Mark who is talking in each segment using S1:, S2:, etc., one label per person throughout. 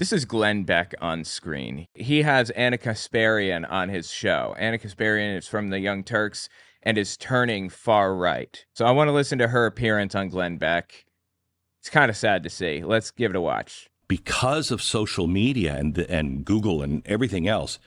S1: This is Glenn Beck on screen. He has Anna Kasparian on his show. Anna Kasparian is from the Young Turks and is turning far right. So I want to listen to her appearance on Glenn Beck. It's kind of sad to see. Let's give it a watch.
S2: Because of social media and Google and everything else,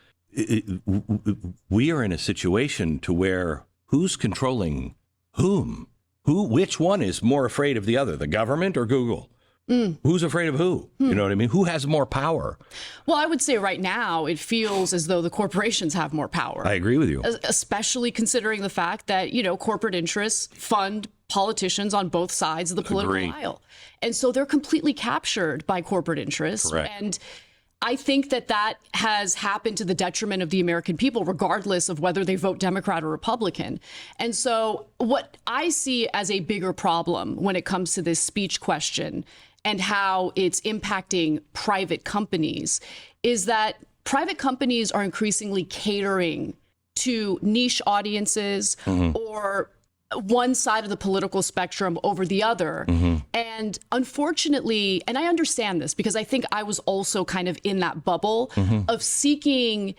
S2: we are in a situation to where who's controlling whom? Which one is more afraid of the other, the government or Google? Who's afraid of who? You know what I mean? Who has more power?
S3: Well, I would say right now it feels as though the corporations have more power.
S2: I agree with you.
S3: Especially considering the fact that, corporate interests fund politicians on both sides of the political aisle. And so they're completely captured by corporate interests.
S2: Correct.
S3: And I think that has happened to the detriment of the American people, regardless of whether they vote Democrat or Republican. And so what I see as a bigger problem when it comes to this speech question and how it's impacting private companies is that private companies are increasingly catering to niche audiences or one side of the political spectrum over the other. And unfortunately, and I understand this because I think I was also kind of in that bubble of seeking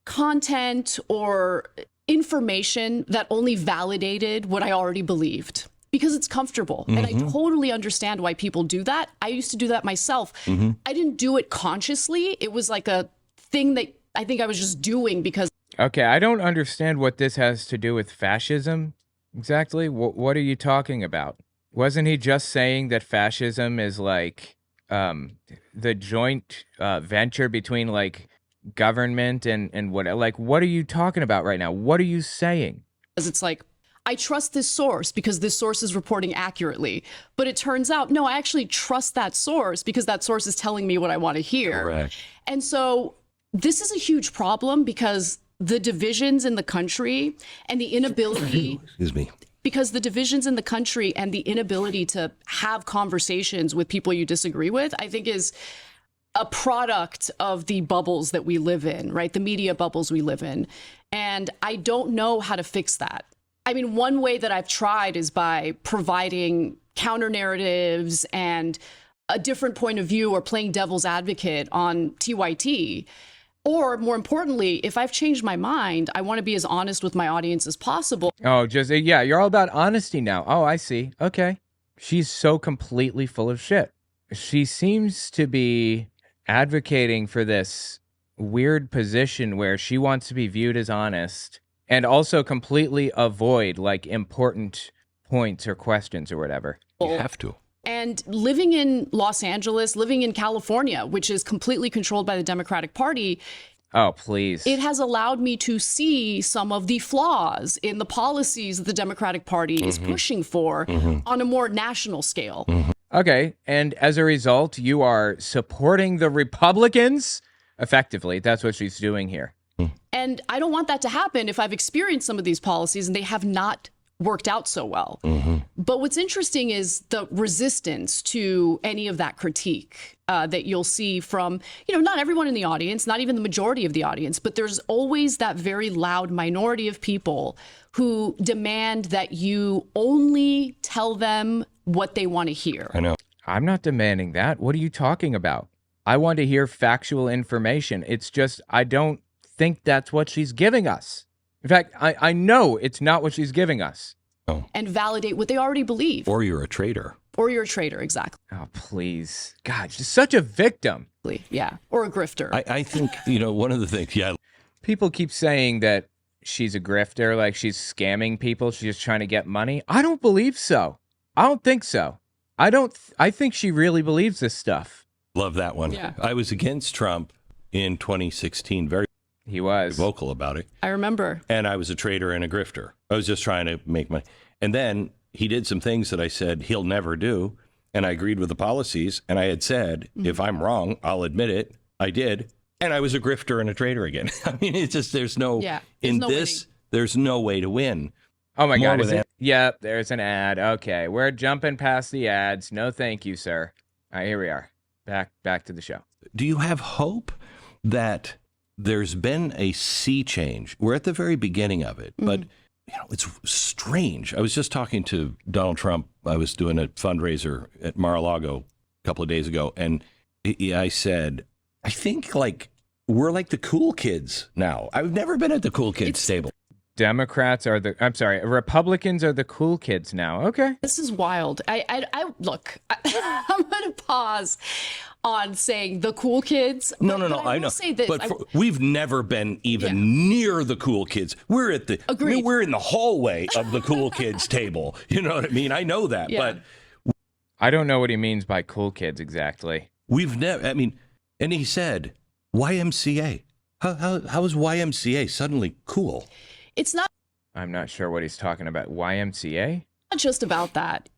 S3: content or information that only validated what I already believed because it's comfortable. And I totally understand why people do that. I used to do that myself. I didn't do it consciously. It was like a thing that I think I was just doing because.
S1: Okay, I don't understand what this has to do with fascism. Exactly. What are you talking about? Wasn't he just saying that fascism is like the joint venture between like government and what? Like, what are you talking about right now? What are you saying?
S3: Because it's like, I trust this source because this source is reporting accurately. But it turns out, no, I actually trust that source because that source is telling me what I want to hear.
S2: Correct.
S3: And so this is a huge problem because the divisions in the country and the inability, because the divisions in the country and the inability to have conversations with people you disagree with, I think is a product of the bubbles that we live in, right? The media bubbles we live in. And I don't know how to fix that. I mean, one way that I've tried is by providing counter narratives and a different point of view or playing devil's advocate on TYT. Or more importantly, if I've changed my mind, I want to be as honest with my audience as possible.
S1: Oh, yeah, you're all about honesty now. Oh, I see. Okay. She's so completely full of shit. She seems to be advocating for this weird position where she wants to be viewed as honest and also completely avoid like important points or questions or whatever.
S2: You have to.
S3: And living in Los Angeles, living in California, which is completely controlled by the Democratic Party.
S1: Oh, please.
S3: It has allowed me to see some of the flaws in the policies that the Democratic Party is pushing for on a more national scale.
S1: Okay. And as a result, you are supporting the Republicans? Effectively, that's what she's doing here.
S3: And I don't want that to happen if I've experienced some of these policies and they have not worked out so well. But what's interesting is the resistance to any of that critique that you'll see from, not everyone in the audience, not even the majority of the audience, but there's always that very loud minority of people who demand that you only tell them what they want to hear.
S2: I know.
S1: I'm not demanding that. What are you talking about? I want to hear factual information. It's just, I don't think that's what she's giving us. In fact, I know it's not what she's giving us.
S2: Oh.
S3: And validate what they already believe.
S2: Or you're a traitor.
S3: Or you're a traitor, exactly.
S1: Oh, please. God, she's such a victim.
S3: Yeah, or a grifter.
S2: I think, one of the things,
S1: People keep saying that she's a grifter, like she's scamming people, she's just trying to get money. I don't believe so. I don't think so. I think she really believes this stuff.
S2: Love that one.
S3: Yeah.
S2: I was against Trump in 2016, very
S1: He was
S2: vocal about it.
S3: I remember.
S2: And I was a traitor and a grifter. I was just trying to make money. And then he did some things that I said he'll never do. And I agreed with the policies. And I had said, if I'm wrong, I'll admit it. I did. And I was a grifter and a traitor again. I mean, it's just, there's no way to win.
S1: Oh my God. Is it? Yeah, there's an ad. Okay. We're jumping past the ads. No, thank you, sir. All right, here we are. Back to the show.
S2: Do you have hope that there's been a sea change? We're at the very beginning of it, but it's strange. I was just talking to Donald Trump. I was doing a fundraiser at Mar-a-Lago a couple of days ago, and I said, I think like we're like the cool kids now. I've never been at the cool kids table.
S1: Republicans are the cool kids now. Okay.
S3: This is wild. I look, I'm going to pause on saying the cool kids.
S2: No,
S3: I
S2: know.
S3: Say this,
S2: but we've never been even near the cool kids. We're at the we're in the hallway of the cool kids table. You know what I mean? I know that, but
S1: I don't know what he means by cool kids exactly.
S2: We've never. I mean, and he said YMCA. How is YMCA suddenly cool?
S3: It's not.
S1: I'm not sure what he's talking about. YMCA?
S3: Not just about that.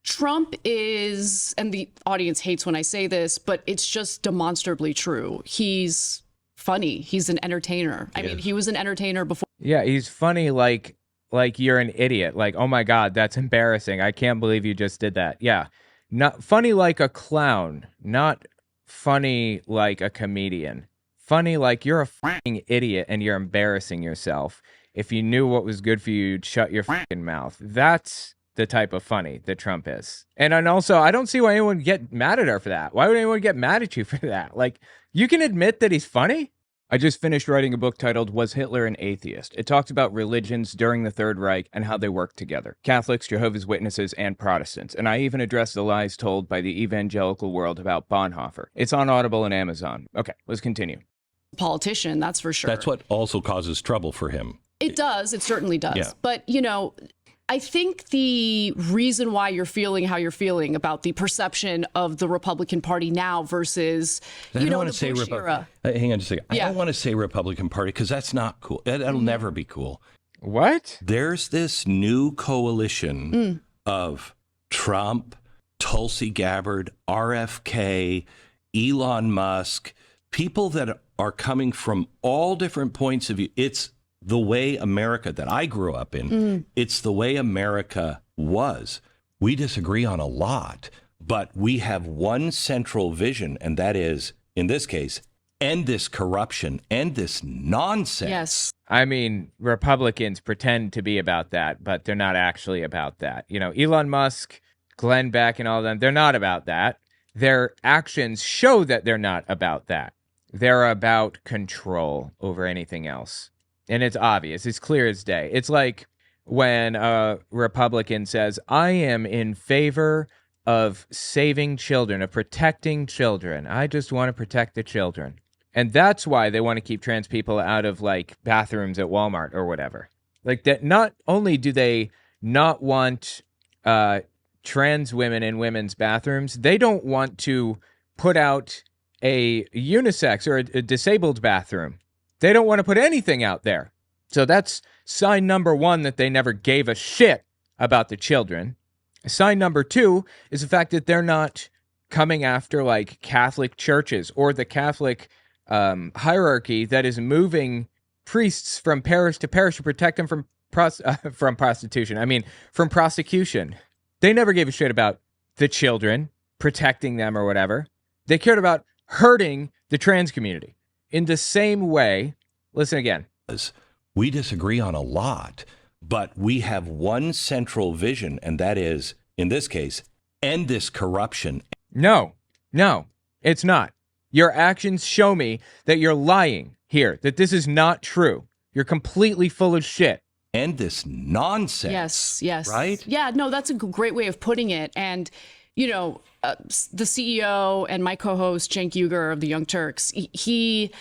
S3: Trump is, and the audience hates when I say this, but it's just demonstrably true. He's funny. He's an entertainer. I mean, he was an entertainer before.
S1: Yeah, he's funny like you're an idiot. Like, oh my God, that's embarrassing. I can't believe you just did that. Yeah. Not funny like a clown, not funny like a comedian. Funny like you're a fucking idiot and you're embarrassing yourself. If you knew what was good for you, you'd shut your fucking mouth. That's the type of funny that Trump is. And also, I don't see why anyone would get mad at her for that. Why would anyone get mad at you for that? Like, you can admit that he's funny? I just finished writing a book titled Was Hitler an Atheist? It talks about religions during the Third Reich and how they work together. Catholics, Jehovah's Witnesses, and Protestants. And I even address the lies told by the evangelical world about Bonhoeffer. It's on Audible and Amazon. Okay, let's continue.
S3: Politician, that's for sure.
S2: That's what also causes trouble for him.
S3: It does. It certainly does.
S2: Yeah.
S3: But, I think the reason why you're feeling how you're feeling about the perception of the Republican Party now versus,
S2: I don't want
S3: the
S2: to say
S3: Bush era.
S2: Hang on just a second.
S3: Yeah.
S2: I don't want to say Republican Party because that's not cool. That'll never be cool.
S1: What?
S2: There's this new coalition of Trump, Tulsi Gabbard, RFK, Elon Musk, people that are coming from all different points of view. It's the way America that I grew up in. It's the way America was. We disagree on a lot, but we have one central vision, and that is, in this case, end this corruption, end this nonsense.
S3: Yes.
S1: I mean, Republicans pretend to be about that, but they're not actually about that. Elon Musk, Glenn Beck, and all of them, they're not about that. Their actions show that they're not about that. They're about control over anything else. And it's obvious. It's clear as day. It's like when a Republican says, I am in favor of saving children, of protecting children. I just want to protect the children. And that's why they want to keep trans people out of like bathrooms at Walmart or whatever. Like that. Not only do they not want trans women in women's bathrooms, they don't want to put out a unisex or a disabled bathroom. They don't want to put anything out there. So that's sign number one that they never gave a shit about the children. Sign number two is the fact that they're not coming after like Catholic churches or the Catholic hierarchy that is moving priests from parish to parish to protect them from prostitution. I mean, from prosecution. They never gave a shit about the children, protecting them or whatever. They cared about hurting the trans community. In the same way, listen again.
S2: We disagree on a lot, but we have one central vision, and that is, in this case, end this corruption.
S1: No, it's not. Your actions show me that you're lying here, that this is not true. You're completely full of shit.
S2: End this nonsense.
S3: Yes.
S2: Right?
S3: Yeah, no, that's a great way of putting it. And, the CEO and my co-host, Cenk Uygur of the Young Turks, he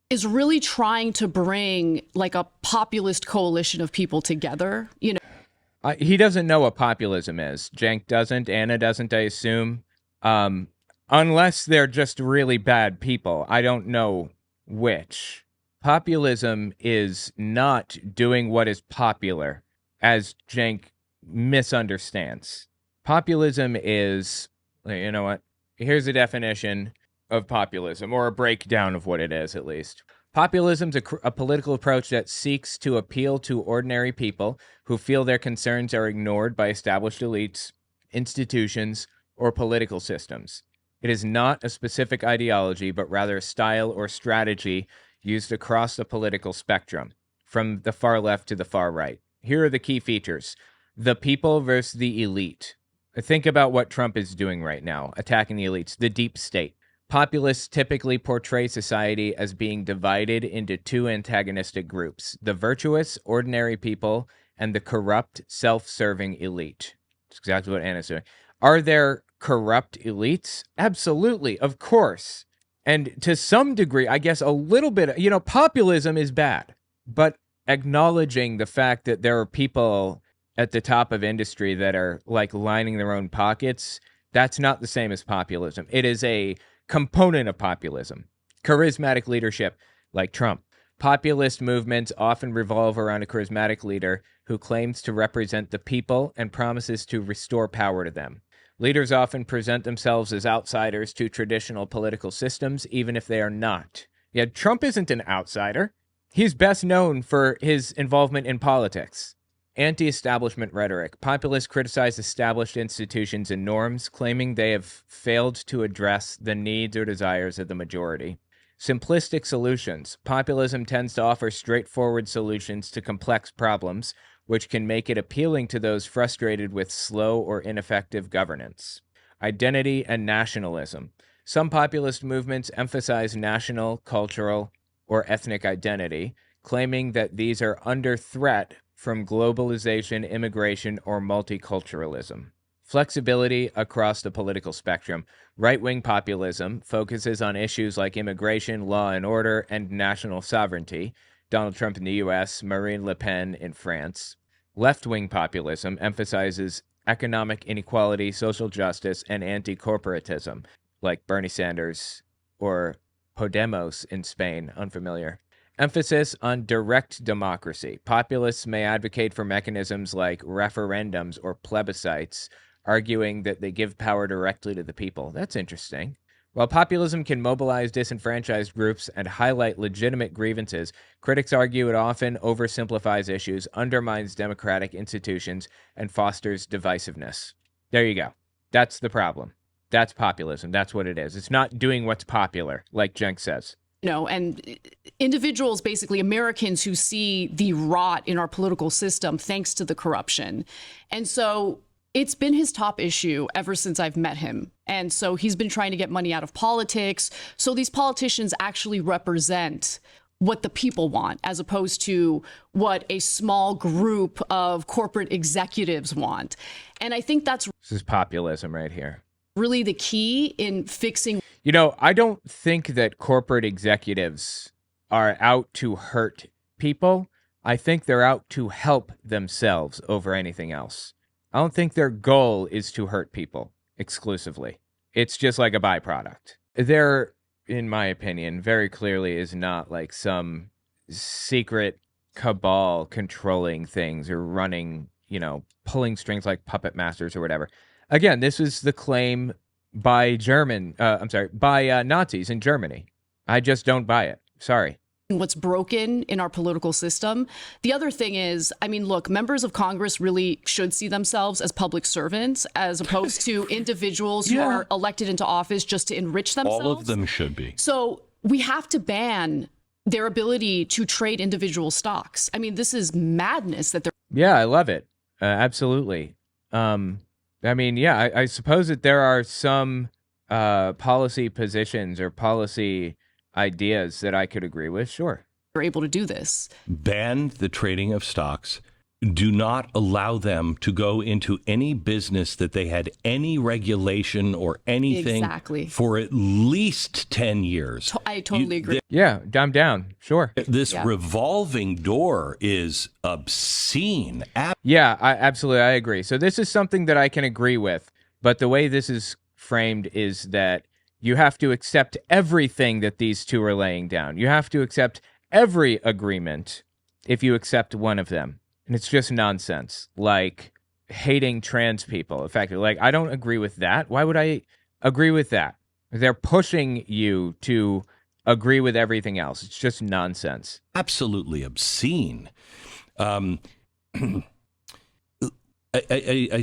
S3: is really trying to bring like a populist coalition of people together.
S1: He doesn't know what populism is. Cenk doesn't. Anna doesn't, I assume. Unless they're just really bad people. I don't know which. Populism is not doing what is popular, as Cenk misunderstands. Populism is, you know what? Here's a definition of populism, or a breakdown of what it is, at least. Populism's a political approach that seeks to appeal to ordinary people who feel their concerns are ignored by established elites, institutions, or political systems. It is not a specific ideology, but rather a style or strategy used across the political spectrum, from the far left to the far right. Here are the key features. The people versus the elite. Think about what Trump is doing right now, attacking the elites, the deep state. Populists typically portray society as being divided into two antagonistic groups: the virtuous, ordinary people, and the corrupt, self-serving elite. That's exactly what Anna's doing. Are there corrupt elites? Absolutely, of course. And to some degree, I guess a little bit, populism is bad, but acknowledging the fact that there are people at the top of industry that are like lining their own pockets, that's not the same as populism. It is a component of populism. Charismatic leadership, like Trump. Populist movements often revolve around a charismatic leader who claims to represent the people and promises to restore power to them. Leaders often present themselves as outsiders to traditional political systems, even if they are not. Yet Trump isn't an outsider. He's best known for his involvement in politics. Anti-establishment rhetoric. Populists criticize established institutions and norms, claiming they have failed to address the needs or desires of the majority. Simplistic solutions. Populism tends to offer straightforward solutions to complex problems, which can make it appealing to those frustrated with slow or ineffective governance. Identity and nationalism. Some populist movements emphasize national, cultural, or ethnic identity, claiming that these are under threat from globalization, immigration, or multiculturalism. Flexibility across the political spectrum. Right-wing populism focuses on issues like immigration, law and order, and national sovereignty. Donald Trump in the U.S., Marine Le Pen in France. Left-wing populism emphasizes economic inequality, social justice, and anti-corporatism, like Bernie Sanders or Podemos in Spain, unfamiliar. Emphasis on direct democracy. Populists may advocate for mechanisms like referendums or plebiscites, arguing that they give power directly to the people. That's interesting. While populism can mobilize disenfranchised groups and highlight legitimate grievances, critics argue it often oversimplifies issues, undermines democratic institutions, and fosters divisiveness. There you go. That's the problem. That's populism. That's what it is. It's not doing what's popular, like Jenk says.
S3: And individuals, basically Americans, who see the rot in our political system thanks to the corruption. And so it's been his top issue ever since I've met him. And so he's been trying to get money out of politics. So these politicians actually represent what the people want, as opposed to what a small group of corporate executives want. And I think that's
S1: This is populism right here.
S3: really the key in fixing.
S1: I don't think that corporate executives are out to hurt people. I think they're out to help themselves over anything else. I don't think their goal is to hurt people exclusively. It's just like a byproduct. There, in my opinion, very clearly is not like some secret cabal controlling things or running, pulling strings like puppet masters or whatever. Again, this is the claim by Nazis in Germany. I just don't buy it. Sorry.
S3: What's broken in our political system. The other thing is, look, members of Congress really should see themselves as public servants as opposed to individuals who are elected into office just to enrich themselves.
S2: All of them should be.
S3: So we have to ban their ability to trade individual stocks. This is madness that they're.
S1: Yeah, I love it. Absolutely. I suppose that there are some policy positions or policy ideas that I could agree with. Sure.
S3: Are able to do this.
S2: Ban the trading of stocks. Do not allow them to go into any business that they had any regulation or anything for at least 10 years.
S3: I totally agree.
S1: Yeah, I'm down. Sure.
S2: This revolving door is obscene.
S1: Yeah, absolutely. I agree. So this is something that I can agree with. But the way this is framed is that you have to accept everything that these two are laying down. You have to accept every agreement if you accept one of them. And it's just nonsense, like hating trans people. Effectively, I don't agree with that. Why would I agree with that? They're pushing you to agree with everything else. It's just nonsense.
S2: Absolutely obscene. I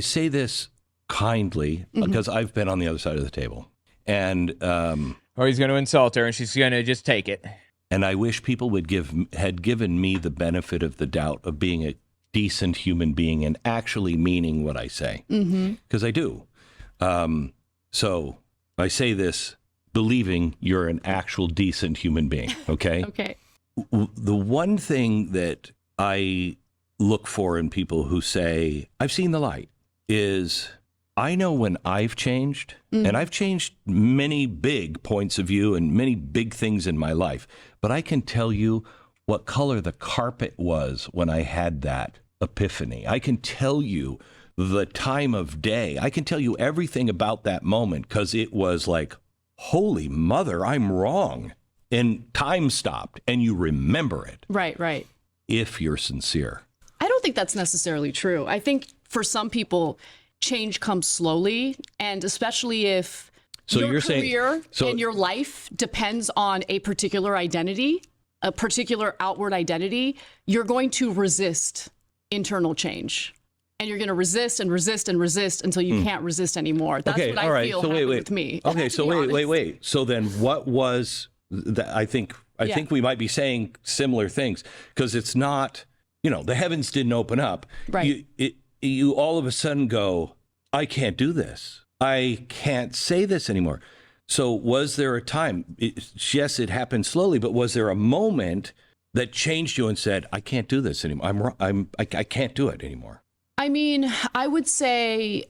S2: say this kindly because I've been on the other side of the table. And
S1: he's going to insult her and she's going to just take it.
S2: And I wish people had given me the benefit of the doubt of being a decent human being and actually meaning what I say, because I do. So I say this believing you're an actual decent human being. Okay.
S3: Okay.
S2: The one thing that I look for in people who say, I've seen the light, is I know when I've changed, and I've changed many big points of view and many big things in my life, but I can tell you what color the carpet was when I had that epiphany. I can tell you the time of day. I can tell you everything about that moment because it was like, holy mother, I'm wrong. And time stopped and you remember it.
S3: Right, right.
S2: If you're sincere.
S3: I don't think that's necessarily true. I think for some people, change comes slowly, and especially if your career and your life depends on a particular identity, a particular outward identity, you're going to resist internal change. And you're going to resist and resist and resist until you can't resist anymore. That's what I feel happened with me.
S2: Okay, so wait. So then what was that? I think we might be saying similar things because it's not, the heavens didn't open up.
S3: Right.
S2: You all of a sudden go, I can't do this. I can't say this anymore. So was there a time? Yes, it happened slowly, but was there a moment that changed you and said, I can't do this anymore? I can't do it anymore.
S3: I mean, I would say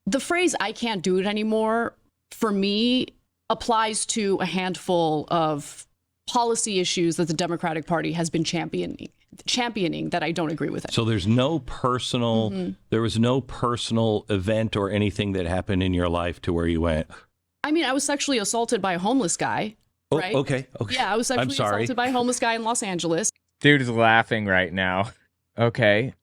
S3: the phrase "I can't do it anymore" for me applies to a handful of policy issues that the Democratic Party has been championing that I don't agree with it.
S2: So there's no personal, there was no personal event or anything that happened in your life to where you went.
S3: I mean, I was sexually assaulted by a homeless guy.
S2: Oh,
S3: right?
S2: Okay.
S3: Yeah, I was sexually assaulted by a homeless guy in Los Angeles.
S1: Dude is laughing right now. Okay.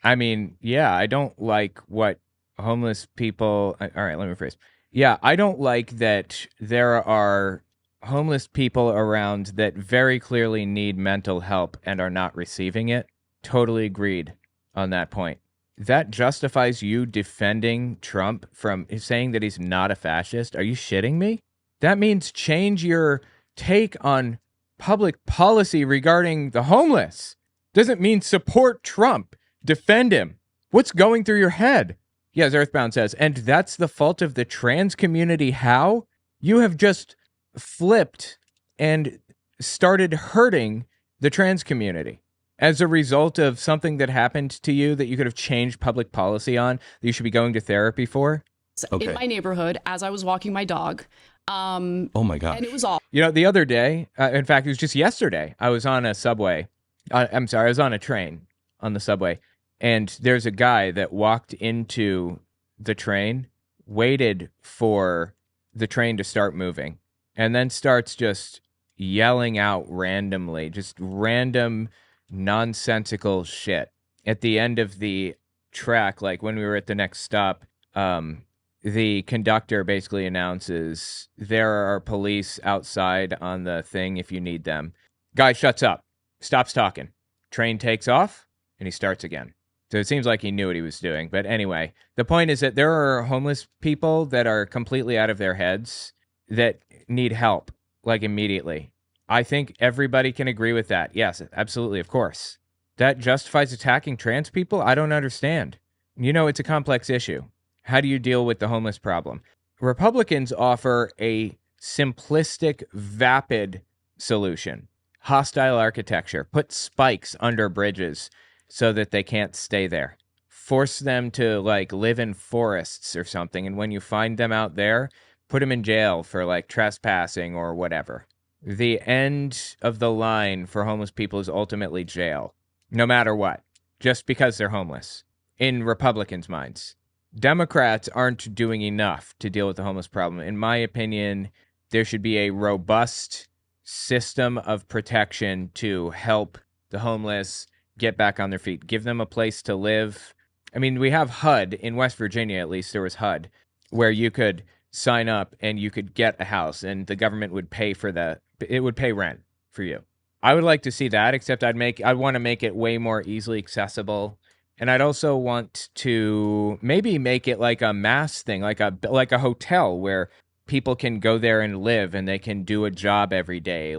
S1: I mean, yeah, I don't like what homeless people. All right, let me rephrase. Yeah, I don't like that there are homeless people around that very clearly need mental help and are not receiving it. Totally agreed on that point. That justifies you defending Trump from saying that he's not a fascist. Are you shitting me? That means change your take on public policy regarding the homeless. Doesn't mean support Trump. Defend him. What's going through your head? Yes, Earthbound says, and that's the fault of the trans community. How? You have just flipped and started hurting the trans community as a result of something that happened to you that you could have changed public policy on, that you should be going to therapy for.
S3: In my neighborhood, as I was walking my dog.
S2: Oh my God.
S3: And it was all.
S1: The other day, in fact, it was just yesterday, I was on a subway. I was on a train on the subway. And there's a guy that walked into the train, waited for the train to start moving, and then starts just yelling out randomly, just random nonsensical shit. At the end of the track, like when we were at the next stop, the conductor basically announces there are police outside on the thing if you need them. Guy shuts up, stops talking. Train takes off, and he starts again. So it seems like he knew what he was doing. But anyway, the point is that there are homeless people that are completely out of their heads that need help, like immediately. I think everybody can agree with that. Yes, absolutely, of course. That justifies attacking trans people? I don't understand. It's a complex issue. How do you deal with the homeless problem? Republicans offer a simplistic, vapid solution. Hostile architecture. Put spikes under bridges so that they can't stay there. Force them to live in forests or something. And when you find them out there, put them in jail for trespassing or whatever. The end of the line for homeless people is ultimately jail, no matter what, just because they're homeless, in Republicans' minds. Democrats aren't doing enough to deal with the homeless problem. In my opinion, there should be a robust system of protection to help the homeless get back on their feet, give them a place to live. I mean, we have HUD in West Virginia, at least there was HUD, where you could sign up and you could get a house and the government would pay for that. It would pay rent for you. I would like to see that, except I want to make it way more easily accessible. And I'd also want to maybe make it like a mass thing, like a hotel where people can go there and live and they can do a job every day,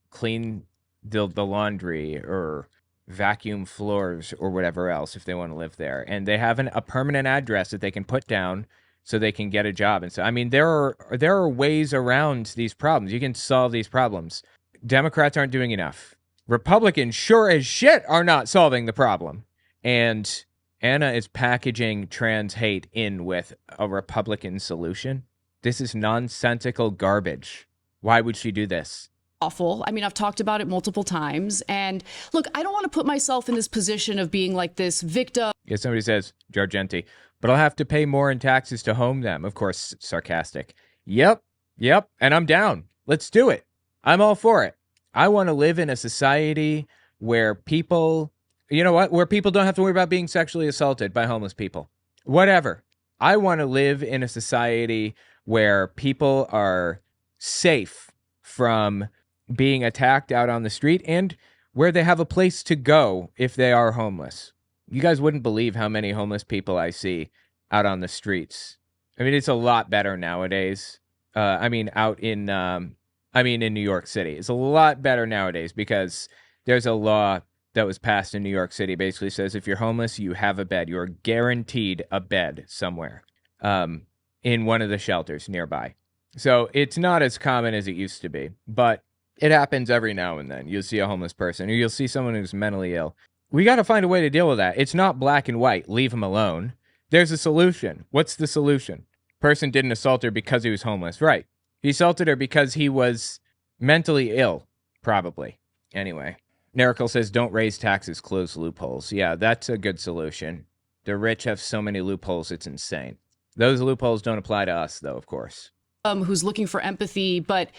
S1: clean the laundry or vacuum floors or whatever else if they want to live there. And they have a permanent address that they can put down so they can get a job. And so, I mean, there are ways around these problems. You can solve these problems. Democrats aren't doing enough. Republicans sure as shit are not solving the problem. And Anna is packaging trans hate in with a Republican solution. This is nonsensical garbage. Why would she do this?
S3: Awful. I mean, I've talked about it multiple times. And look, I don't want to put myself in this position of being like this victim.
S1: Yeah, somebody says, Jargenti, but I'll have to pay more in taxes to home them. Of course, sarcastic. Yep. And I'm down. Let's do it. I'm all for it. I want to live in a society where people, you know what, where people don't have to worry about being sexually assaulted by homeless people. Whatever. I want to live in a society where people are safe from being attacked out on the street and where they have a place to go if they are homeless. You guys wouldn't believe how many homeless people I see out on the streets. I mean, it's a lot better nowadays. In New York City. It's a lot better nowadays because there's a law that was passed in New York City basically says if you're homeless, you have a bed. You're guaranteed a bed somewhere in one of the shelters nearby. So it's not as common as it used to be, but it happens every now and then. You'll see a homeless person or you'll see someone who's mentally ill. We got to find a way to deal with that. It's not black and white. Leave him alone. There's a solution. What's the solution? Person didn't assault her because he was homeless. Right. He assaulted her because he was mentally ill, probably. Anyway, Nerical says, don't raise taxes, close loopholes. Yeah, that's a good solution. The rich have so many loopholes, it's insane. Those loopholes don't apply to us, though, of course.
S3: Who's looking for empathy, but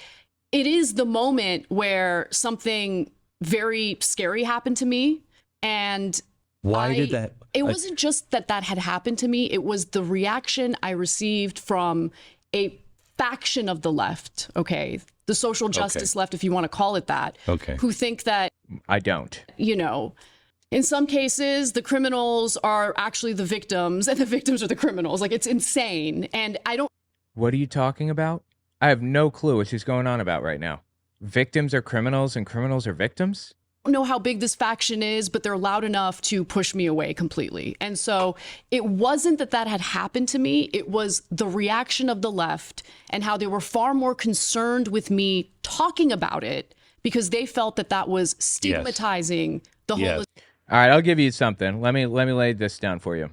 S3: it is the moment where something very scary happened to me. And
S2: why did that?
S3: It wasn't just that had happened to me. It was the reaction I received from a faction of the left, okay? The social justice left, if you want to call it that, who think that...
S1: I don't.
S3: You know, in some cases, the criminals are actually the victims, and the victims are the criminals. Like, it's insane. And I don't...
S1: What are you talking about? I have no clue what she's going on about right now. Victims are criminals and criminals are victims?
S3: Know how big this faction is, but they're loud enough to push me away completely. And so it wasn't that had happened to me. It was the reaction of the left and how they were far more concerned with me talking about it because they felt that was stigmatizing the whole.
S1: All right, I'll give you something. Let me lay this down for you.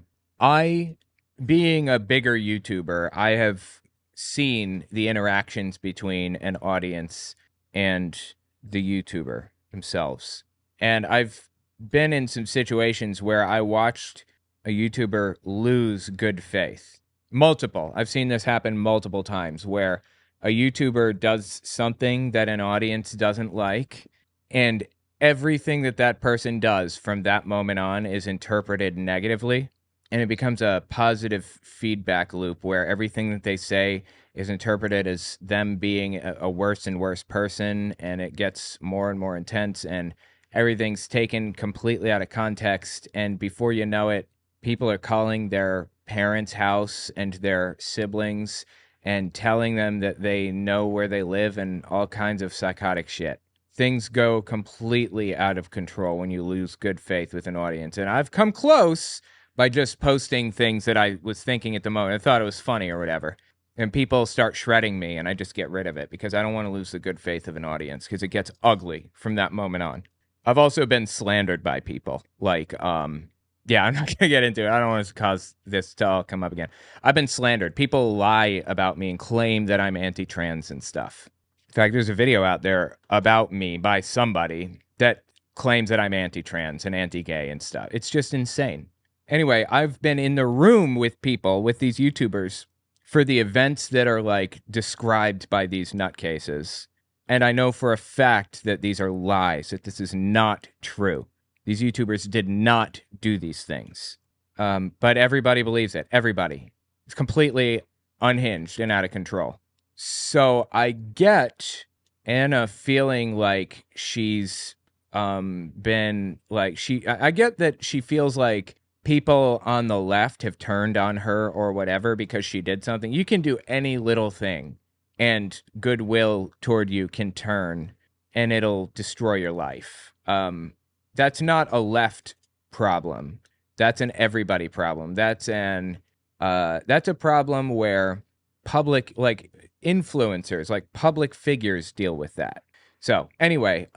S1: Being a bigger YouTuber, I have seen the interactions between an audience and the YouTuber themselves. And I've been in some situations where I watched a YouTuber lose good faith. Multiple. I've seen this happen multiple times where a YouTuber does something that an audience doesn't like, and everything that person does from that moment on is interpreted negatively, and it becomes a positive feedback loop where everything that they say is interpreted as them being a worse and worse person, and it gets more and more intense, and everything's taken completely out of context, and before you know it, people are calling their parents' house and their siblings and telling them that they know where they live and all kinds of psychotic shit. Things go completely out of control when you lose good faith with an audience, and I've come close by just posting things that I was thinking at the moment. I thought it was funny or whatever. And people start shredding me, and I just get rid of it because I don't want to lose the good faith of an audience because it gets ugly from that moment on. I've also been slandered by people. Like, I'm not going to get into it. I don't want to cause this to all come up again. I've been slandered. People lie about me and claim that I'm anti-trans and stuff. In fact, there's a video out there about me by somebody that claims that I'm anti-trans and anti-gay and stuff. It's just insane. Anyway, I've been in the room with people, with these YouTubers, for the events that are like described by these nutcases. And I know for a fact that these are lies, that this is not true. These YouTubers did not do these things. But everybody believes it. Everybody. It's completely unhinged and out of control. So I get Anna feeling like she's been like I get that she feels like people on the left have turned on her or whatever because she did something. You can do any little thing and goodwill toward you can turn and it'll destroy your life. That's not a left problem. That's an everybody problem. That's an That's a problem where public, like influencers, like public figures deal with that. So anyway,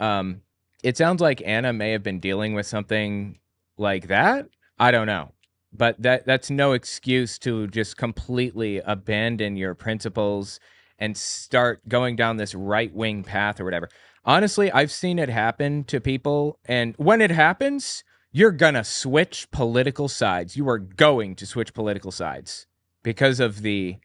S1: it sounds like Anna may have been dealing with something like that. I don't know. But that's no excuse to just completely abandon your principles and start going down this right-wing path or whatever. Honestly, I've seen it happen to people, and when it happens, you're gonna switch political sides. You are going to switch political sides because of the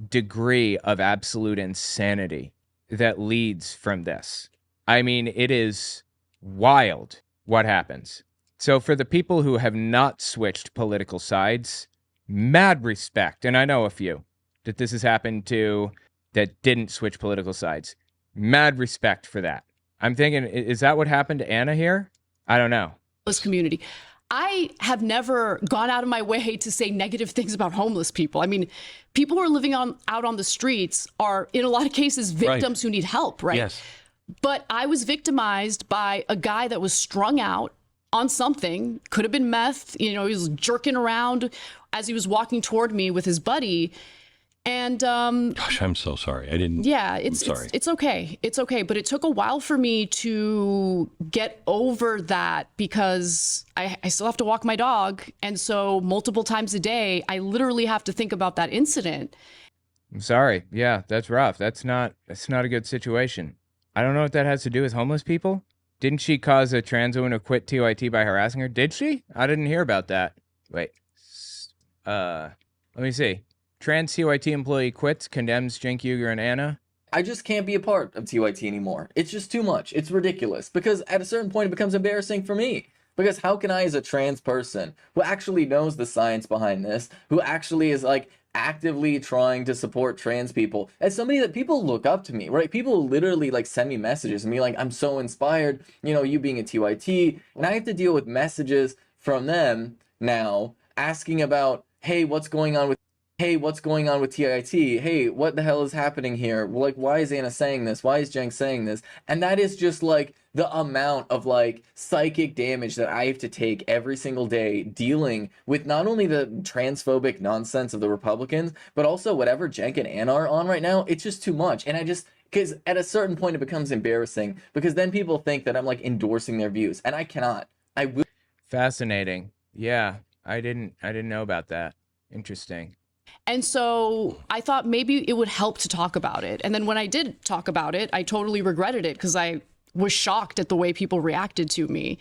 S1: degree of absolute insanity that leads from this. I mean, it is wild what happens. So for the people who have not switched political sides, mad respect. And I know a few that this has happened to that didn't switch political sides. Mad respect for that. I'm thinking, is that what happened to Anna here? I don't know.
S3: Community. I have never gone out of my way to say negative things about homeless people. I mean, people who are living out on the streets are, in a lot of cases, victims who need help, right?
S2: Yes.
S3: But I was victimized by a guy that was strung out on something, could have been meth. You know, he was jerking around as he was walking toward me with his buddy. And
S2: gosh, I'm so sorry. I didn't.
S3: Yeah, it's okay. It's okay. But it took a while for me to get over that because I still have to walk my dog. And so multiple times a day, I literally have to think about that incident.
S1: I'm sorry. Yeah, that's rough. That's not a good situation. I don't know what that has to do with homeless people. Didn't she cause a trans woman to quit TYT by harassing her? Did she? I didn't hear about that. Wait. Let me see. Trans TYT employee quits, condemns Cenk Uygur and Anna.
S4: I just can't be a part of TYT anymore. It's just too much. It's ridiculous. Because at a certain point, it becomes embarrassing for me. Because how can I, as a trans person, who actually knows the science behind this, who actually is, like, actively trying to support trans people, as somebody that people look up to me, right? People literally, like, send me messages and be like, I'm so inspired, you know, you being a TYT. And I have to deal with messages from them now asking about, hey, what's going on with TIT? Hey, what the hell is happening here? Like, why is Anna saying this? Why is Cenk saying this? And that is just, like, the amount of, like, psychic damage that I have to take every single day dealing with not only the transphobic nonsense of the Republicans, but also whatever Cenk and Anna are on right now. It's just too much. And because at a certain point it becomes embarrassing because then people think that I'm, like, endorsing their views. And I cannot. I will.
S1: Fascinating. Yeah, I didn't know about that. Interesting.
S3: And so I thought maybe it would help to talk about it. And then when I did talk about it, I totally regretted it because I was shocked at the way people reacted to me.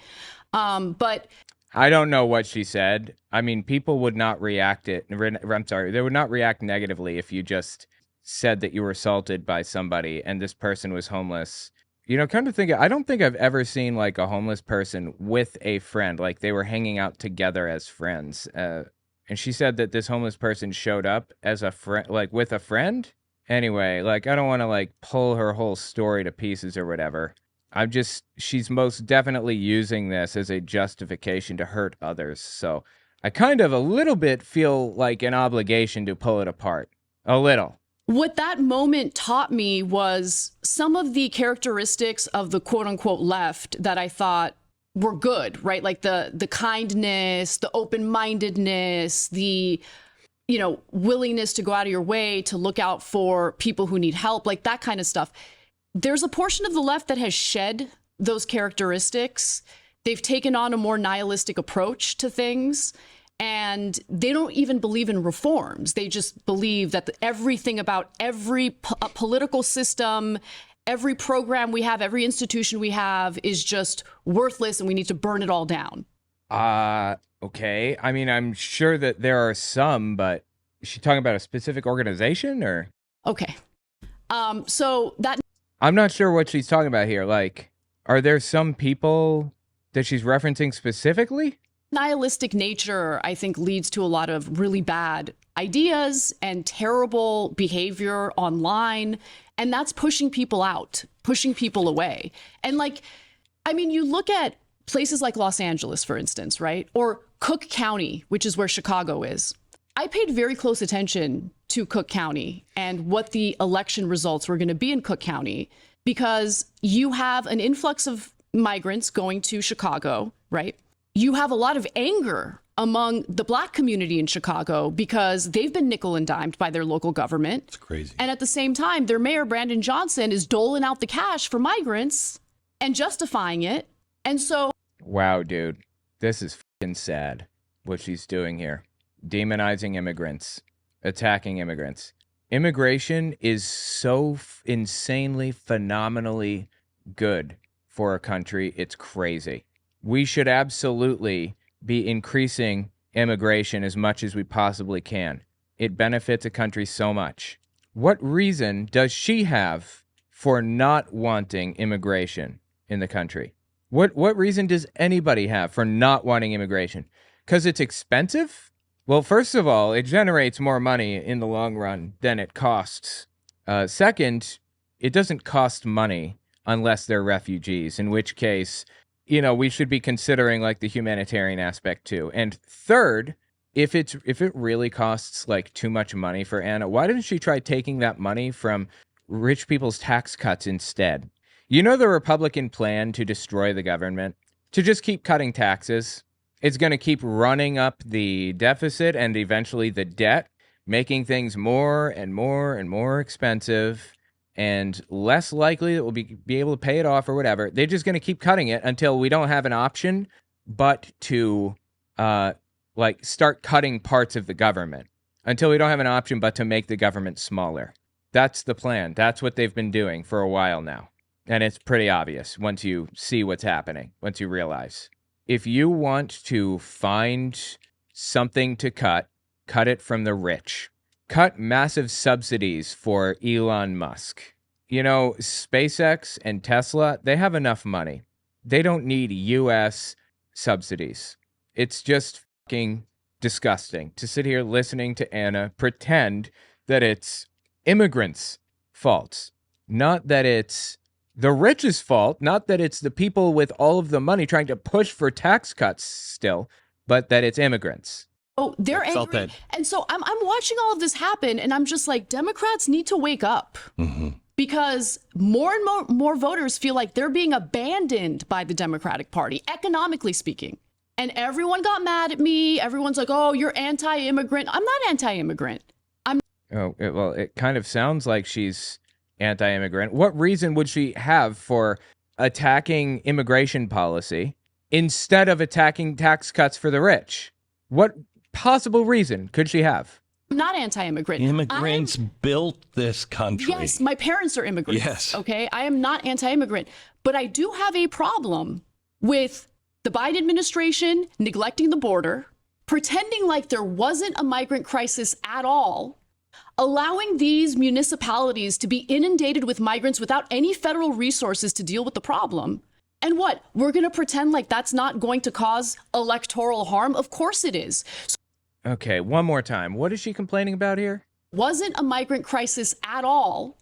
S3: But
S1: I don't know what she said. I mean, people would not react they would not react negatively if you just said that you were assaulted by somebody and this person was homeless. You know, come to think of it, I don't think I've ever seen like a homeless person with a friend, like they were hanging out together as friends. And she said that this homeless person showed up as a friend, like with a friend. Anyway, like I don't want to like pull her whole story to pieces or whatever. She's most definitely using this as a justification to hurt others. So I kind of a little bit feel like an obligation to pull it apart. A little.
S3: What that moment taught me was some of the characteristics of the quote unquote left that I thought were good, right? Like the kindness, the open-mindedness, the, you know, willingness to go out of your way to look out for people who need help, like that kind of stuff. There's a portion of the left that has shed those characteristics. They've taken on a more nihilistic approach to things, and they don't even believe in reforms. They just believe that everything about every political system, every program we have, every institution we have is just worthless and we need to burn it all down.
S1: Okay. I mean, I'm sure that there are some, but is she talking about a specific organization or?
S3: Okay. So that.
S1: I'm not sure what she's talking about here. Like, are there some people that she's referencing specifically?
S3: Nihilistic nature, I think, leads to a lot of really bad ideas and terrible behavior online. And that's pushing people out, pushing people away. And like, I mean, you look at places like Los Angeles, for instance, right? Or Cook County, which is where Chicago is. I paid very close attention to Cook County and what the election results were going to be in Cook County, because you have an influx of migrants going to Chicago, right? You have a lot of anger among the black community in Chicago because they've been nickel and dimed by their local government.
S2: It's crazy.
S3: And at the same time, their mayor, Brandon Johnson, is doling out the cash for migrants and justifying it. And so...
S1: Wow, dude. This is fucking sad, what she's doing here. Demonizing immigrants. Attacking immigrants. Immigration is so insanely, phenomenally good for a country. It's crazy. We should absolutely be increasing immigration as much as we possibly can. It benefits a country so much. What reason does she have for not wanting immigration in the country? What reason does anybody have for not wanting immigration? Because it's expensive? Well, first of all, it generates more money in the long run than it costs. Second, it doesn't cost money unless they're refugees, in which case, we should be considering like the humanitarian aspect too. And third, if it really costs like too much money for Anna, why didn't she try taking that money from rich people's tax cuts instead? The Republican plan to destroy the government, to just keep cutting taxes. It's going to keep running up the deficit and eventually the debt, making things more and more and more expensive and less likely that we'll be able to pay it off or whatever. They're just going to keep cutting it until we don't have an option but to start cutting parts of the government, until we don't have an option but to make the government smaller. That's the plan. That's what they've been doing for a while now. And it's pretty obvious once you see what's happening, once you realize. If you want to find something to cut it from the rich. Cut massive subsidies for Elon Musk. SpaceX and Tesla, they have enough money. They don't need U.S. subsidies. It's just fucking disgusting to sit here listening to Anna pretend that it's immigrants' fault, not that it's the rich's fault, not that it's the people with all of the money trying to push for tax cuts still, but that it's immigrants.
S3: Oh, they're angry. And so I'm watching all of this happen, and I'm just like, Democrats need to wake up. Mm-hmm. Because more and more voters feel like they're being abandoned by the Democratic Party, economically speaking. And everyone got mad at me. Everyone's like, oh, you're anti-immigrant. I'm not anti-immigrant.
S1: Well, it kind of sounds like she's anti-immigrant. What reason would she have for attacking immigration policy instead of attacking tax cuts for the rich? What possible reason could she have?
S3: I'm not anti-immigrant.
S2: Immigrants built this country.
S3: Yes, my parents are immigrants.
S2: Yes.
S3: Okay, I am not anti-immigrant. But I do have a problem with the Biden administration neglecting the border, pretending like there wasn't a migrant crisis at all, allowing these municipalities to be inundated with migrants without any federal resources to deal with the problem. And what? We're going to pretend like that's not going to cause electoral harm? Of course it is.
S1: Okay, one more time. What is she complaining about here?
S3: Wasn't a migrant crisis at all,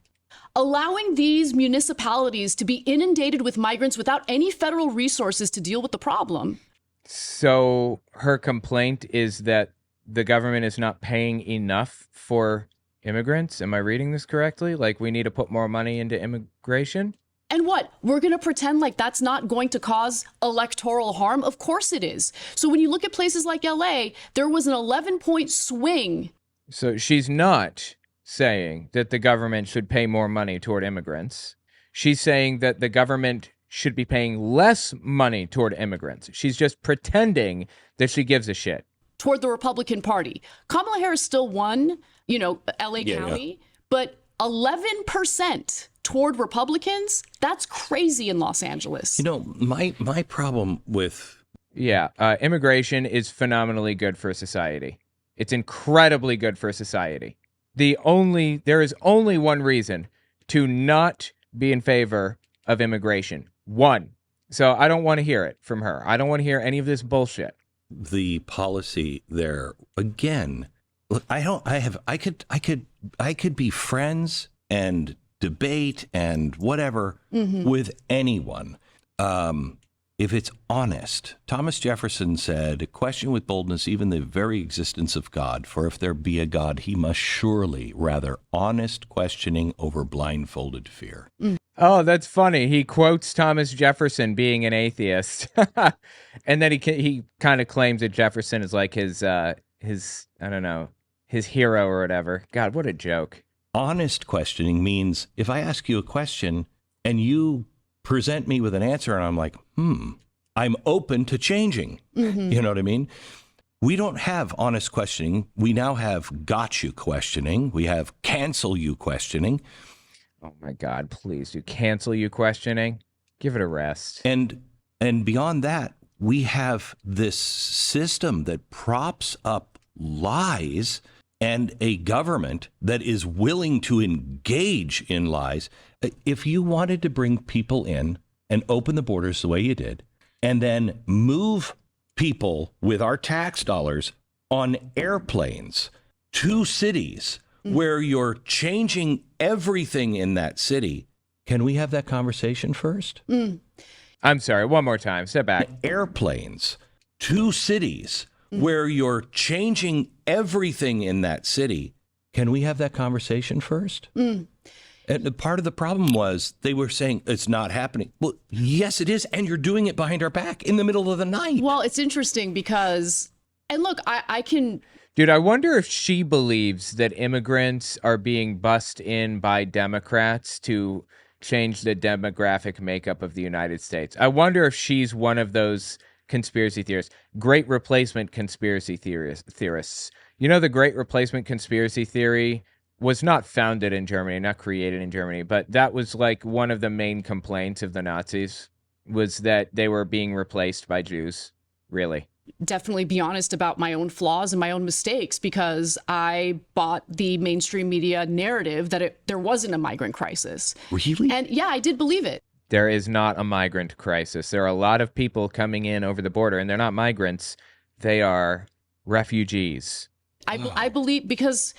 S3: allowing these municipalities to be inundated with migrants without any federal resources to deal with the problem.
S1: So her complaint is that the government is not paying enough for immigrants? Am I reading this correctly? Like we need to put more money into immigration?
S3: And what? We're going to pretend like that's not going to cause electoral harm? Of course it is. So when you look at places like LA, there was an 11-point swing.
S1: So she's not saying that the government should pay more money toward immigrants. She's saying that the government should be paying less money toward immigrants. She's just pretending that she gives a shit.
S3: Toward the Republican Party. Kamala Harris still won, LA County, but 11% toward Republicans, that's crazy in Los Angeles.
S2: My problem with...
S1: immigration is phenomenally good for society. It's incredibly good for society. There is only one reason to not be in favor of immigration. One. So I don't want to hear it from her. I don't want to hear any of this bullshit.
S2: The policy there, again, look, I could be friends and debate and whatever with anyone. If it's honest. Thomas Jefferson said, question with boldness even the very existence of God, for if there be a God, he must surely rather honest questioning over blindfolded fear.
S1: Oh, that's funny. He quotes Thomas Jefferson being an atheist, and then he kind of claims that Jefferson is like his I don't know, his hero or whatever. God, what a joke.
S2: Honest questioning means if I ask you a question and you present me with an answer and I'm like, I'm open to changing. You know what I mean? We don't have honest questioning. We now have got you questioning. We have cancel you questioning.
S1: Oh my God, please do cancel you questioning. Give it a rest.
S2: And beyond that, we have this system that props up lies and a government that is willing to engage in lies. If you wanted to bring people in and open the borders the way you did, and then move people with our tax dollars on airplanes to cities where you're changing everything in that city, can we have that conversation first?
S1: I'm sorry, one more time. Step back.
S2: Airplanes to cities where you're changing everything in that city. Can we have that conversation first? And part of the problem was they were saying it's not happening. Well, yes, it is. And you're doing it behind our back in the middle of the night.
S3: Well, it's interesting because, and look, I can.
S1: Dude, I wonder if she believes that immigrants are being bussed in by Democrats to change the demographic makeup of the United States. I wonder if she's one of those conspiracy theorists, great replacement conspiracy theorists. You know, the great replacement conspiracy theory was not founded in Germany, not created in Germany, but that was like one of the main complaints of the Nazis was that they were being replaced by Jews. Really?
S3: Definitely be honest about my own flaws and my own mistakes because I bought the mainstream media narrative that there wasn't a migrant crisis.
S2: Really?
S3: And yeah, I did believe it.
S1: There is not a migrant crisis. There are a lot of people coming in over the border, and they're not migrants. They are refugees.
S3: I believe because,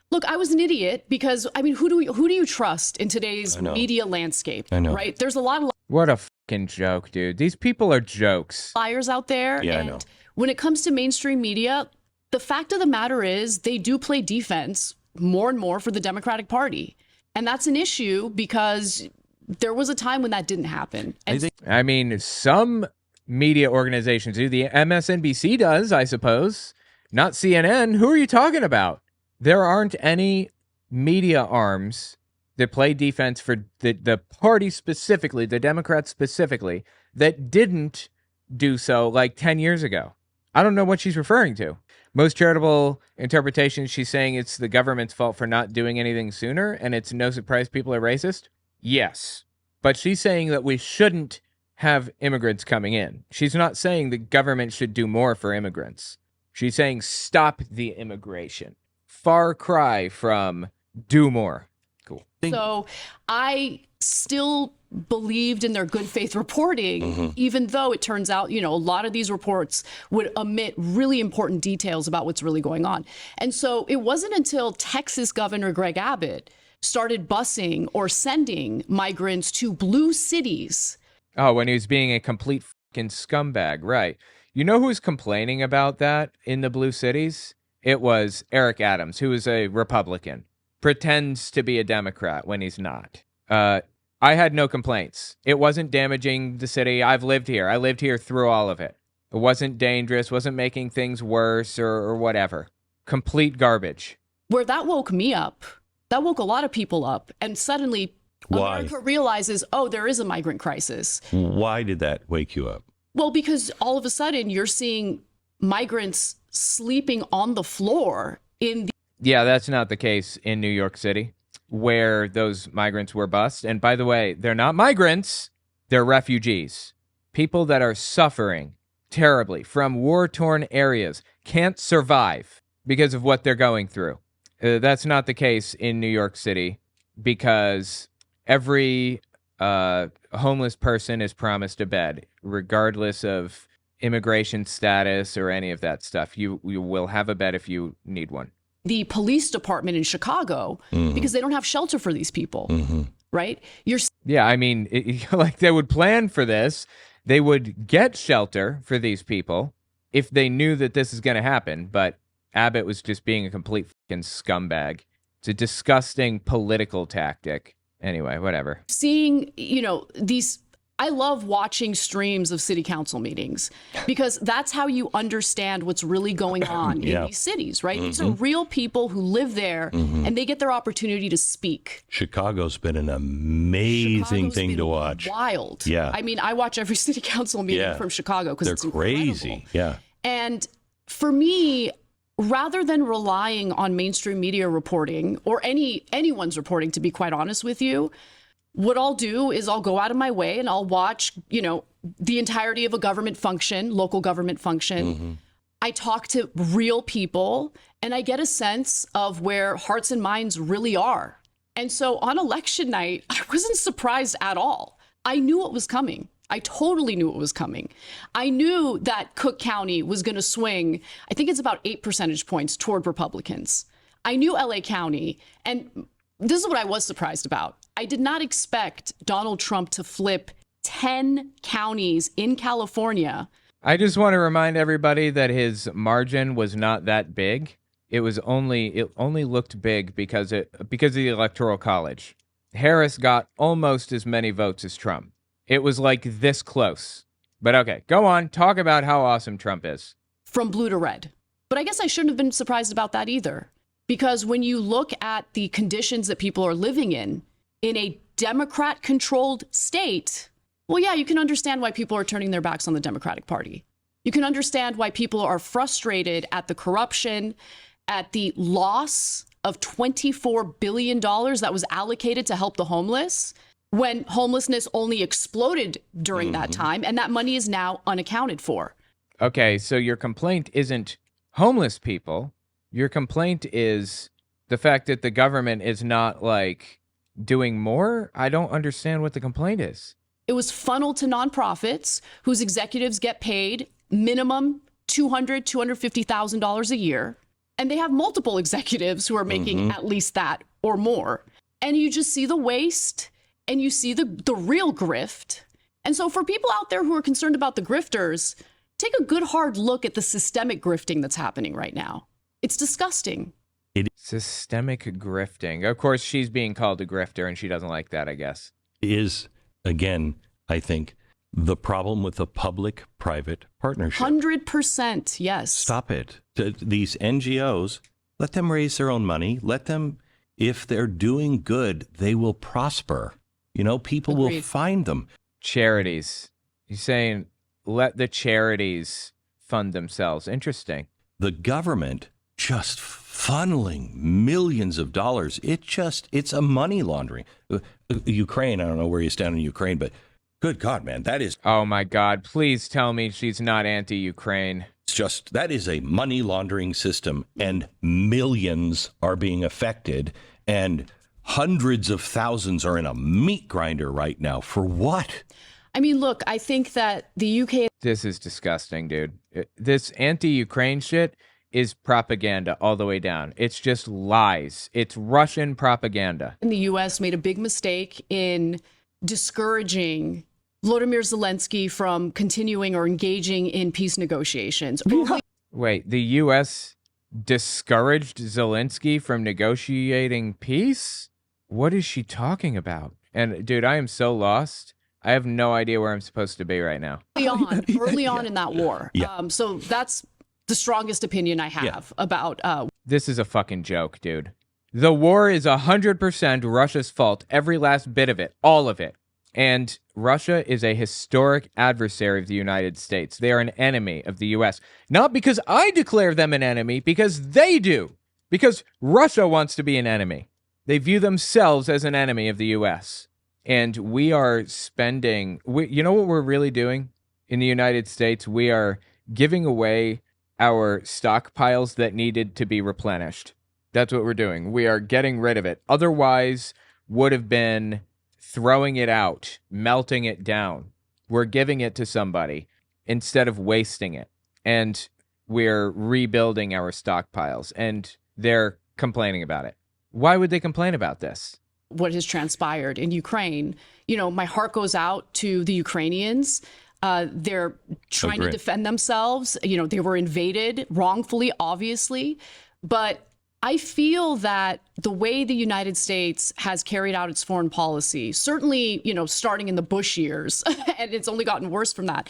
S3: look, I was an idiot because, I mean, who do you trust in today's media landscape?
S2: I know.
S3: Right? There's a lot of
S1: What a fucking joke, dude. These people are jokes.
S3: liars out there.
S2: Yeah, I
S3: and
S2: know.
S3: when it comes to mainstream media, the fact of the matter is they do play defense more and more for the Democratic Party. And that's an issue because there was a time when that didn't happen. And
S1: I mean, some media organizations do. The MSNBC does, I suppose. Not CNN. Who are you talking about? There aren't any media arms that play defense for the party specifically, the Democrats specifically, that didn't do so like 10 years ago. I don't know what she's referring to. Most charitable interpretation, she's saying it's the government's fault for not doing anything sooner, and it's no surprise people are racist. Yes. But she's saying that we shouldn't have immigrants coming in. She's not saying the government should do more for immigrants. She's saying stop the immigration. Far cry from do more. Cool.
S3: so I still believed in their good faith reporting, even though it turns out, a lot of these reports would omit really important details about what's really going on. And so it wasn't until Texas Governor Greg Abbott started busing or sending migrants to blue cities.
S1: Oh, when he was being a complete fucking scumbag, right. You know who was complaining about that in the blue cities? It was Eric Adams, who is a Republican, pretends to be a Democrat when he's not. I had no complaints. It wasn't damaging the city. I've lived here. I lived here through all of it. It wasn't dangerous, wasn't making things worse or whatever. Complete garbage.
S3: Where that woke me up, that woke a lot of people up. And suddenly
S2: Why?
S3: America realizes, oh, there is a migrant crisis.
S2: Why did that wake you up?
S3: Well, because all of a sudden you're seeing migrants sleeping on the floor in the
S1: Yeah, that's not the case in New York City, where those migrants were bused. And by the way, they're not migrants, they're refugees. People that are suffering terribly from war-torn areas, can't survive because of what they're going through. That's not the case in New York City because every homeless person is promised a bed, regardless of immigration status or any of that stuff. You will have a bed if you need one.
S3: the police department in Chicago because they don't have shelter for these people, right?
S1: Yeah, I mean, like they would plan for this. They would get shelter for these people if they knew that this is going to happen. But Abbott was just being a complete fucking scumbag. It's a disgusting political tactic. Anyway, whatever.
S3: Seeing, these, I love watching streams of city council meetings because that's how you understand what's really going on in these cities, right? These are real people who live there and they get their opportunity to speak.
S2: Chicago's been an amazing thing to watch.
S3: Wild.
S2: Yeah.
S3: I mean, I watch every city council meeting from Chicago because it's
S2: crazy.
S3: Incredible.
S2: Yeah.
S3: And for me, rather than relying on mainstream media reporting or anyone's reporting, to be quite honest with you, what I'll do is I'll go out of my way and I'll watch, the entirety of a government function, local government function. I talk to real people and I get a sense of where hearts and minds really are. And so on election night, I wasn't surprised at all. I knew what was coming. I totally knew what was coming. I knew that Cook County was going to swing, I think it's about 8 percentage points toward Republicans. I knew LA County, and this is what I was surprised about. I did not expect Donald Trump to flip 10 counties in California.
S1: I just want to remind everybody that his margin was not that big. It only looked big because of the Electoral College. Harris got almost as many votes as Trump. It was like this close. But okay, go on. Talk about how awesome Trump is.
S3: From blue to red. But I guess I shouldn't have been surprised about that either. Because when you look at the conditions that people are living in a Democrat-controlled state, well, yeah, you can understand why people are turning their backs on the Democratic Party. You can understand why people are frustrated at the corruption, at the loss of $24 billion that was allocated to help the homeless, when homelessness only exploded during that time, and that money is now unaccounted for.
S1: Okay, so your complaint isn't homeless people. Your complaint is the fact that the government is not, doing more? I don't understand what the complaint is.
S3: It was funneled to nonprofits whose executives get paid minimum $200,000, $250,000 a year. And they have multiple executives who are making at least that or more. And you just see the waste and you see the real grift. And so for people out there who are concerned about the grifters, take a good hard look at the systemic grifting that's happening right now. It's disgusting.
S1: Systemic grifting. Of course, she's being called a grifter and she doesn't like that, I guess.
S2: Is, again, I think, the problem with the public-private partnership.
S3: 100%, yes.
S2: Stop it. These NGOs, let them raise their own money. Let them, if they're doing good, they will prosper. People
S3: Agreed.
S2: will find them.
S1: Charities. You're saying let the charities fund themselves. Interesting.
S2: The government just funneling millions of dollars. It's a money laundering. Ukraine, I don't know where you stand in Ukraine, but good God, man, that is...
S1: Oh, my God. Please tell me she's not anti-Ukraine.
S2: That is a money laundering system, and millions are being affected, and hundreds of thousands are in a meat grinder right now. For what?
S3: I mean, look, I think that the UK...
S1: This is disgusting, dude. This anti-Ukraine shit is propaganda all the way down. It's just lies. It's Russian propaganda.
S3: In the U.S. made a big mistake in discouraging Volodymyr Zelensky from continuing or engaging in peace negotiations.
S1: Wait, the U.S. discouraged Zelensky from negotiating peace? What is she talking about? And dude, I am so lost. I have no idea where I'm supposed to be right now.
S3: Early on in that war.
S2: Yeah.
S3: So that's the strongest opinion I have about...
S1: This is a fucking joke, dude. The war is 100% Russia's fault. Every last bit of it. All of it. And Russia is a historic adversary of the United States. They are an enemy of the U.S. Not because I declare them an enemy, because they do. Because Russia wants to be an enemy. They view themselves as an enemy of the U.S. And we are spending... you know what we're really doing in the United States? We are giving away our stockpiles that needed to be replenished. That's what we're doing. We are getting rid of it. Otherwise, would have been throwing it out, melting it down. We're giving it to somebody instead of wasting it. And we're rebuilding our stockpiles. And they're complaining about it. Why would they complain about this?
S3: What has transpired in Ukraine. My heart goes out to the Ukrainians. They're trying to defend themselves. They were invaded wrongfully, obviously. But I feel that the way the United States has carried out its foreign policy, certainly, starting in the Bush years, and it's only gotten worse from that,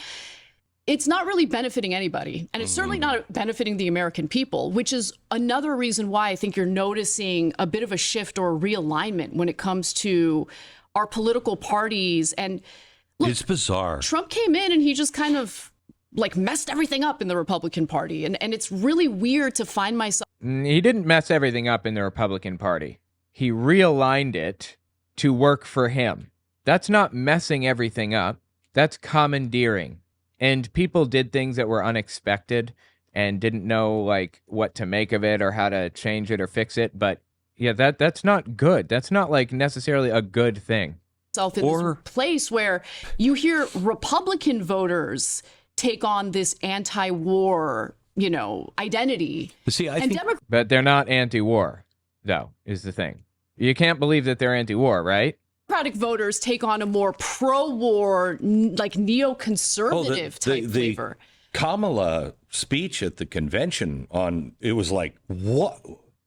S3: it's not really benefiting anybody. And it's certainly not benefiting the American people, which is another reason why I think you're noticing a bit of a shift or a realignment when it comes to our political parties. And look,
S2: it's bizarre.
S3: Trump came in and he just kind of messed everything up in the Republican Party. And it's really weird to find myself.
S1: He didn't mess everything up in the Republican Party. He realigned it to work for him. That's not messing everything up. That's commandeering. And people did things that were unexpected and didn't know what to make of it or how to change it or fix it. But yeah, that's not good. That's not necessarily a good thing.
S3: In this place where you hear Republican voters take on this anti-war, identity.
S2: See, I think,
S1: but they're not anti-war, though, is the thing. You can't believe that they're anti-war, right?
S3: Democratic voters take on a more pro-war, neoconservative type flavor.
S2: Kamala speech at the convention it was what?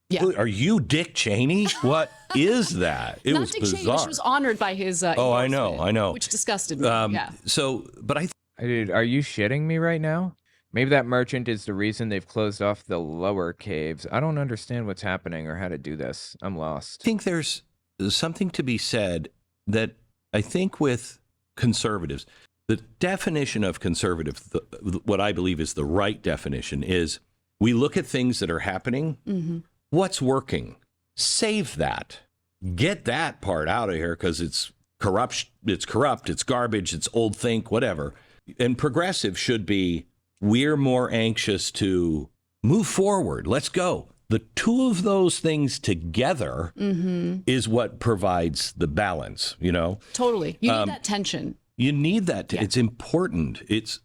S3: Yeah.
S2: Are you Dick Cheney? What is that? It
S3: Not
S2: was
S3: Dick
S2: bizarre.
S3: Cheney, she was honored by his
S2: I know.
S3: which disgusted me. Yeah.
S2: So, but
S1: Dude, are you shitting me right now? Maybe that merchant is the reason they've closed off the lower caves. I don't understand what's happening or how to do this. I'm lost.
S2: think there's something to be said that I think with conservatives, the definition of conservative, what I believe is the right definition, is we look at things that are happening.
S3: Mm-hmm.
S2: What's working? Save that. Get that part out of here because it's corrupt, it's garbage, it's old think, whatever. And progressive should be, we're more anxious to move forward. Let's go. The two of those things together is what provides the balance,
S3: Totally. You need that tension.
S2: You need that.
S3: Yeah.
S2: It's important. It's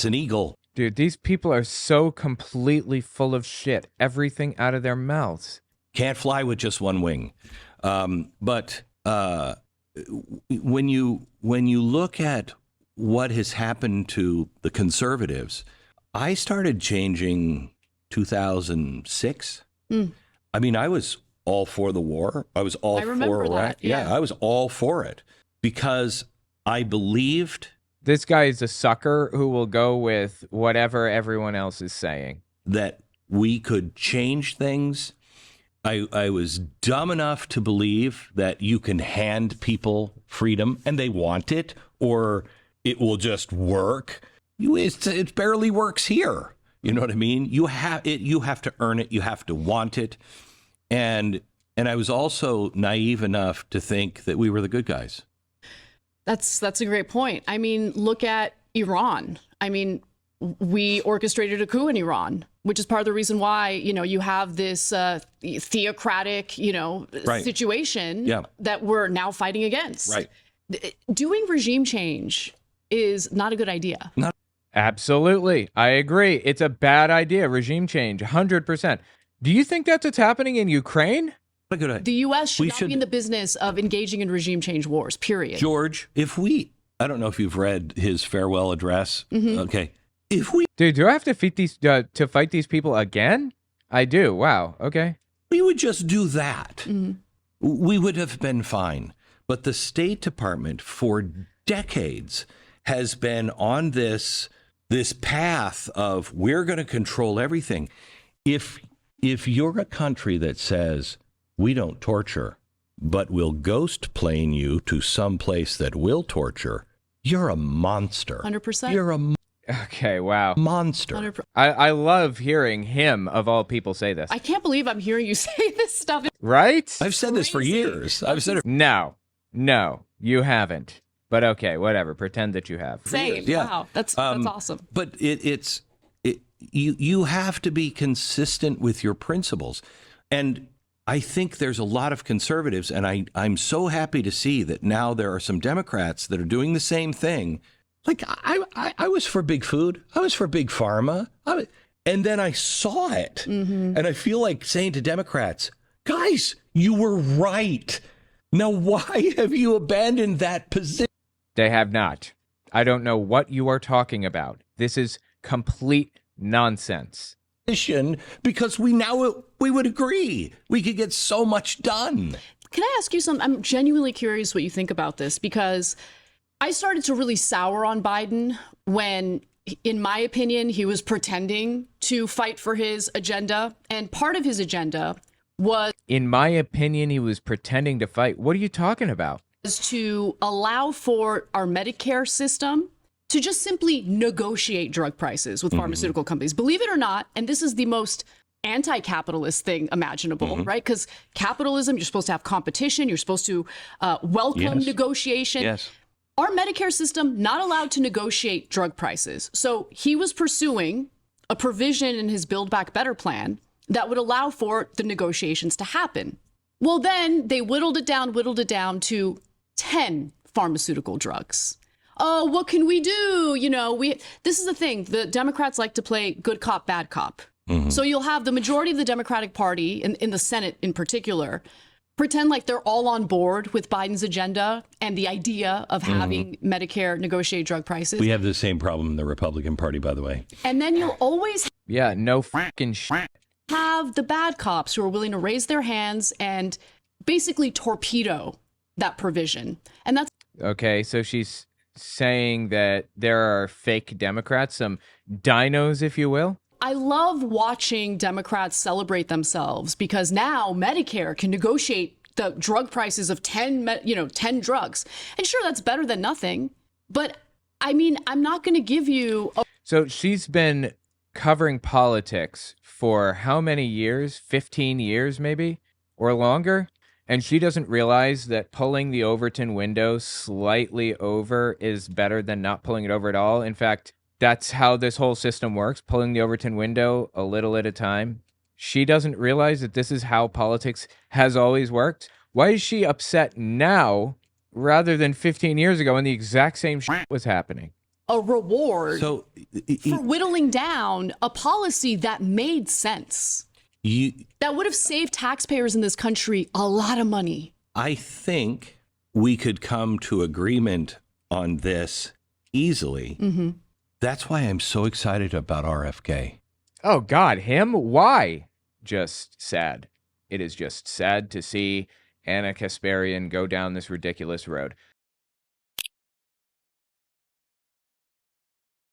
S2: an eagle.
S1: Dude, these people are so completely full of shit. Everything out of their mouths.
S2: Can't fly with just one wing. But when you look at what has happened to the conservatives, I started changing 2006. I mean, I was all for the war. I was all for Iraq.
S3: Yeah,
S2: I was all for it because I believed
S1: This guy is a sucker who will go with whatever everyone else is saying.
S2: that we could change things. I was dumb enough to believe that you can hand people freedom and they want it, or it will just work. It barely works here. You know what I mean? You have it. You have to earn it. You have to want it. And I was also naive enough to think that we were the good guys.
S3: That's a great point. I mean, look at Iran. I mean, we orchestrated a coup in Iran, which is part of the reason why, you have this theocratic,
S2: Right.
S3: situation
S2: Yeah.
S3: that we're now fighting against.
S2: Right.
S3: Doing regime change is not a good idea.
S1: Absolutely. I agree. It's a bad idea. Regime change, 100%. Do you think that's what's happening in Ukraine?
S2: Look at it.
S3: The U.S. should
S2: We
S3: not
S2: should-
S3: be in the business of engaging in regime change wars, period.
S2: George, I don't know if you've read his farewell address. Okay. If we
S1: Dude, do I have to fight these people again? I do. Wow. Okay.
S2: would just do that, we would have been fine. But the State Department for decades has been on this path of we're going to control everything. If you're a country that says we don't torture, but we'll ghost plane you to some place that will torture, you're a monster.
S3: 100%.
S2: You're a
S1: Okay. Wow.
S2: monster.
S3: 100%.
S1: I love hearing him, of all people, say this.
S3: I can't believe I'm hearing you say this stuff.
S1: Right?
S2: I've said this for
S3: Crazy.
S2: years. I've said it.
S1: No, you haven't. But okay, whatever. Pretend that you have.
S3: Same.
S2: Yeah.
S3: Wow. That's awesome.
S2: But you have to be consistent with your principles. And I think there's a lot of conservatives, and I'm so happy to see that now there are some Democrats that are doing the same thing. Like I was for big food. I was for big pharma. And then I saw it. And I feel like saying to Democrats, guys, you were right. Now, why have you abandoned that position?
S1: They have not. I don't know what you are talking about. This is complete nonsense.
S2: because we would agree. We could get so much done.
S3: Can I ask you something? I'm genuinely curious what you think about this, because I started to really sour on Biden when, in my opinion, he was pretending to fight for his agenda. And part of his agenda was,
S1: In my opinion, he was pretending to fight. What are you talking about?
S3: to allow for our Medicare system to just simply negotiate drug prices with pharmaceutical companies. Believe it or not, and this is the most anti-capitalist thing imaginable, right? Because capitalism, you're supposed to have competition. You're supposed to welcome negotiation.
S2: Yes.
S3: Our Medicare system not allowed to negotiate drug prices. So he was pursuing a provision in his Build Back Better plan that would allow for the negotiations to happen. Well, then they whittled it down to 10 pharmaceutical drugs. Oh, what can we do? This is the thing. The Democrats like to play good cop, bad cop. So you'll have the majority of the Democratic Party, in the Senate in particular, pretend like they're all on board with Biden's agenda and the idea of having Medicare negotiate drug prices.
S2: We have the same problem in the Republican Party, by the way.
S3: And then you'll always
S1: Yeah, no fucking shit.
S3: have the bad cops who are willing to raise their hands and basically torpedo that provision. And that's
S1: Okay, so she's saying that there are fake Democrats, some dinos, if you will.
S3: I love watching Democrats celebrate themselves, because now Medicare can negotiate the drug prices of 10 drugs. And sure, that's better than nothing. But I mean, I'm not going to give you
S1: So she's been covering politics for how many years? 15 years, maybe? Or longer? And she doesn't realize that pulling the Overton window slightly over is better than not pulling it over at all. In fact, that's how this whole system works, pulling the Overton window a little at a time. She doesn't realize that this is how politics has always worked. Why is she upset now rather than 15 years ago when the exact same shit was happening?
S3: a reward
S2: So
S3: for whittling down a policy that made sense, that would have saved taxpayers in this country a lot of money.
S2: I think we could come to agreement on this easily.
S3: Mm-hmm.
S2: That's why I'm so excited about RFK.
S1: Oh, God, him? Why? Just sad. It is just sad to see Anna Kasparian go down this ridiculous road.